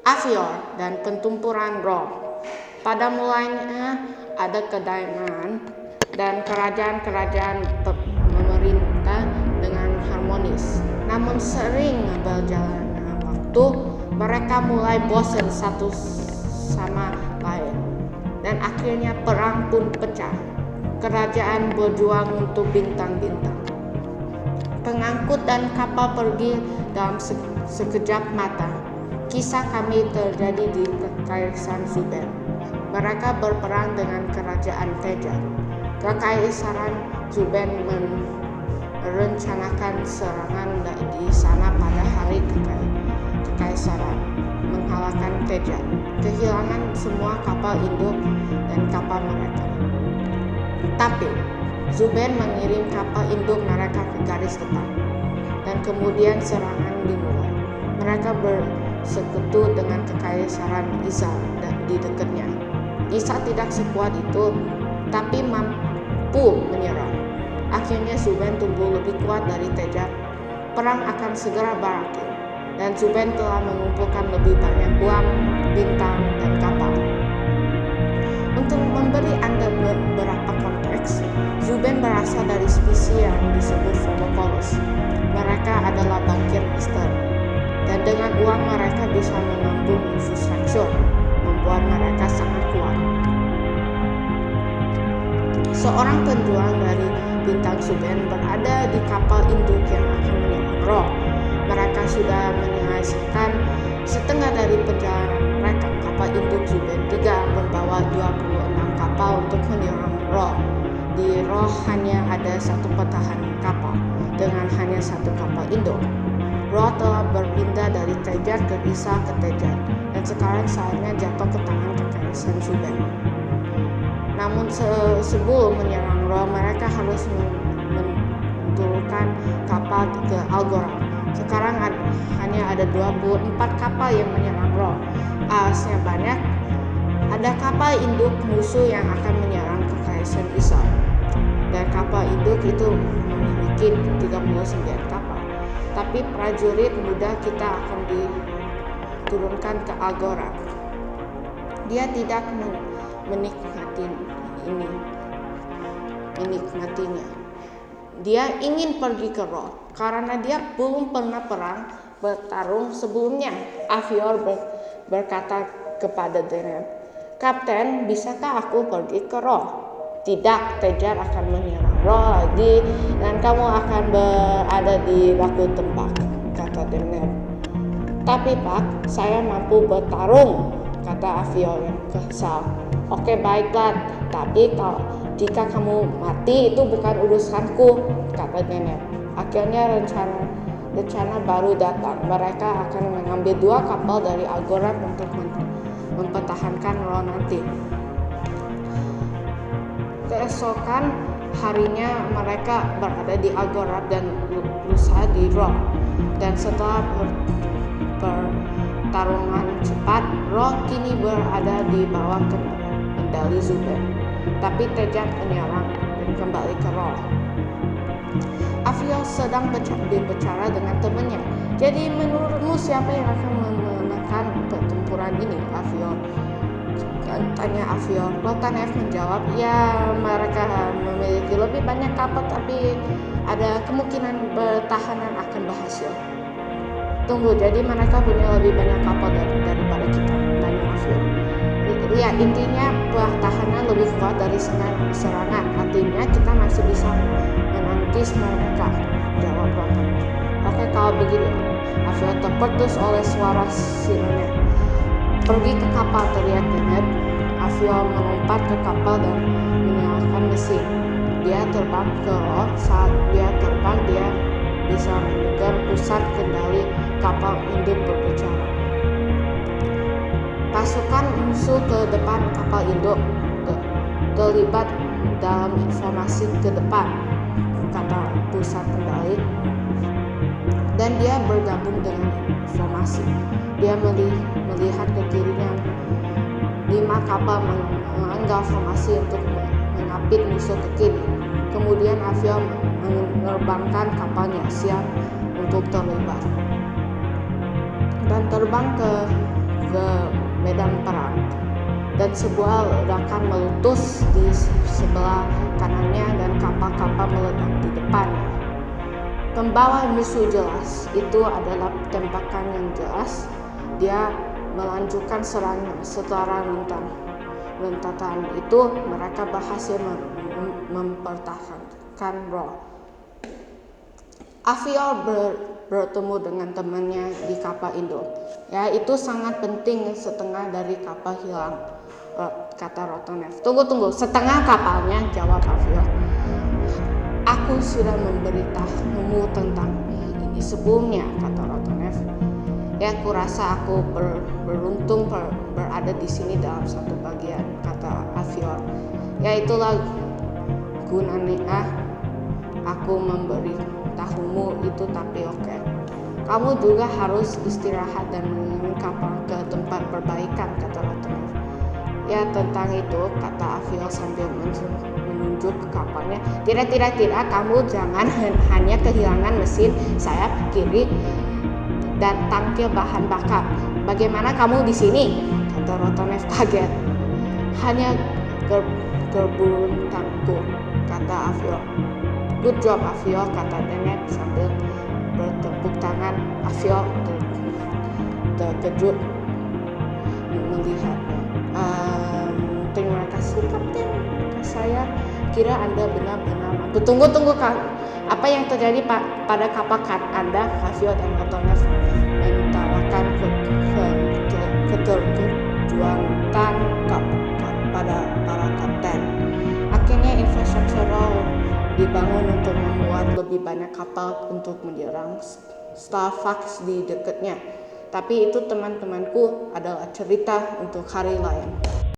Avior dan pertempuran Roh. Pada mulanya ada kedamaian dan kerajaan-kerajaan memerintah dengan harmonis. Namun sering berjalannya waktu, mereka mulai bosan satu sama lain. Dan akhirnya perang pun pecah. Kerajaan berjuang untuk bintang-bintang. Pengangkut dan kapal pergi dalam sekejap mata. Kisah kami terjadi di Kekaisaran Zuben. Mereka berperang dengan kerajaan Tejar. Kekaisaran Zuben merencanakan serangan di sana pada hari Kekaisaran, mengalahkan Tejar, kehilangan semua kapal induk dan kapal mereka. Tapi Zuben mengirim kapal induk mereka ke garis depan, dan kemudian serangan dimulai. Mereka bersekutu dengan Kekaisaran Isa di dekatnya. Isa tidak sekuat itu, tapi mampu menyerang. Akhirnya Zuben tumbuh lebih kuat dari Tejar. Perang akan segera berakhir, dan Zuben telah mengumpulkan lebih banyak uang, bintang, dan kapal. Untuk memberi Anda beberapa konteks, Zuben berasal dari spesies yang disebut Vomocolos. Mereka adalah bankir master, dan dengan uang mereka bisa menambung infrastruktur, membuat mereka sangat kuat. Seorang penjual dari bintang Zuben berada di kapal induk yang akan menyerang Roh. Mereka sudah menyelesaikan setengah dari perjalanan mereka. Kapal induk Zuben 3 membawa 26 kapal untuk menyerang Roh. Di Roh hanya ada satu pertahanan kapal dengan hanya satu kapal induk. Roh telah berpindah dari Tejar ke Isa ke Tejar, dan sekarang saatnya jatuh ke tangan Kekaisaran Zuben. Namun sebelum menyerang Roh, mereka harus menurunkan kapal ke Algorand. Sekarang hanya ada 24 kapal yang menyerang Roh. Alasnya banyak. Ada kapal induk musuh yang akan menyerang Kekaisaran Isa. Dan kapal induk itu memiliki 39 kapal. Tapi prajurit muda kita akan diturunkan ke Algorand. Dia tidak menikmatinya. Dia ingin pergi ke Roh karena dia belum pernah bertarung sebelumnya. Avior berkata kepada Deneb, "Kapten, bisakah aku pergi ke Roh?" "Tidak, Tejar akan menyerang Roh lagi dan kamu akan berada di baku tembak," kata Deneb. "Tapi Pak, saya mampu bertarung," kata Avior yang kesal. "Oke, baiklah, tapi jika kamu mati itu bukan urusanku," kata Deneb. Akhirnya rencana baru datang. Mereka akan mengambil 2 kapal dari Algorand untuk mempertahankan Roh nanti. Keesokan harinya mereka berada di Algorand dan lusa di Roh. Dan setelah pertarungan cepat, Roh kini berada di bawah kendali Zuben. Tapi Tejar menyerang dan kembali ke Roh. Avior sedang berbicara dengan temannya. "Jadi menurutmu siapa yang akan memenangkan pertempuran ini?" Avior tanya Avior. Lotan F menjawab, "Ya, mereka memiliki lebih banyak kapal, tapi ada kemungkinan pertahanan akan berhasil." "Tunggu, jadi mereka punya lebih banyak kapal daripada kita?" tanya Avior. "Ya, intinya pertahanan lebih kuat dari serangan. Artinya kita masih bisa menangkis mereka," jawab Lotan. "Oke, kalau begitu." Avior terputus oleh suara sirennya. "Pergi ke kapal," teriak Deneb. Avior melompat ke kapal dan menyalakan mesin. Dia terbang ke Roh. Saat dia terbang, dia bisa mendengar pusat kendali kapal induk berbicara. "Pasukan musuh ke depan kapal induk, terlibat dalam informasi ke depan," kata pusat kendali. Dan dia bergabung dengan informasi. Dia melihat ke kirinya. 5 kapal menganggap formasi untuk mengapit musuh ke kiri. Kemudian Avior menerbangkan kapalnya siap untuk terlibat dan terbang ke ke medan perang, dan sebuah ledakan meletus di sebelah kanannya dan kapal-kapal meledak di depannya. Pembawa musuh jelas, itu adalah tembakan yang jelas. Dia melanjutkan serangan. Setelah rentatan itu mereka berhasil mempertahankan Roh. Avior bertemu dengan temannya di kapal induk. Ya, itu sangat penting. Setengah dari kapal hilang, kata Rotonev. Tunggu, setengah kapalnya, jawab Avior. Aku sudah memberitahumu tentang ini sebelumnya, kata Rotonev. Ya, aku rasa aku beruntung berada di sini dalam satu bagian, kata Avior. Ya, itulah gunanya aku memberitahumu itu, tapi oke. Kamu juga harus istirahat dan mengirim kapal ke tempat perbaikan, kata Rotonev. Ya, tentang itu, kata Avior sambil menunjuk ke kapalnya. Tidak, kamu jangan hanya kehilangan mesin sayap kiri dan tangkil bahan bakar. Bagaimana kamu di sini? Kata Rotonev kaget. Hanya gerbuntanku, kata Avior. Good job, Avior, kata Dennett sambil bertepuk tangan. Avior terkejut melihatnya. Terima kasih, Kapten. Saya kira Anda benar-benar mampu. Tunggu, Kak. Apa yang terjadi pada kapal Anda? Avior dan Rotonev menawarkan keterkejutan pada para kapten. Akhirnya infrastruktur dibangun untuk membuat lebih banyak kapal untuk menyerang Starfax di dekatnya. Tapi itu, teman-temanku, adalah cerita untuk hari lain.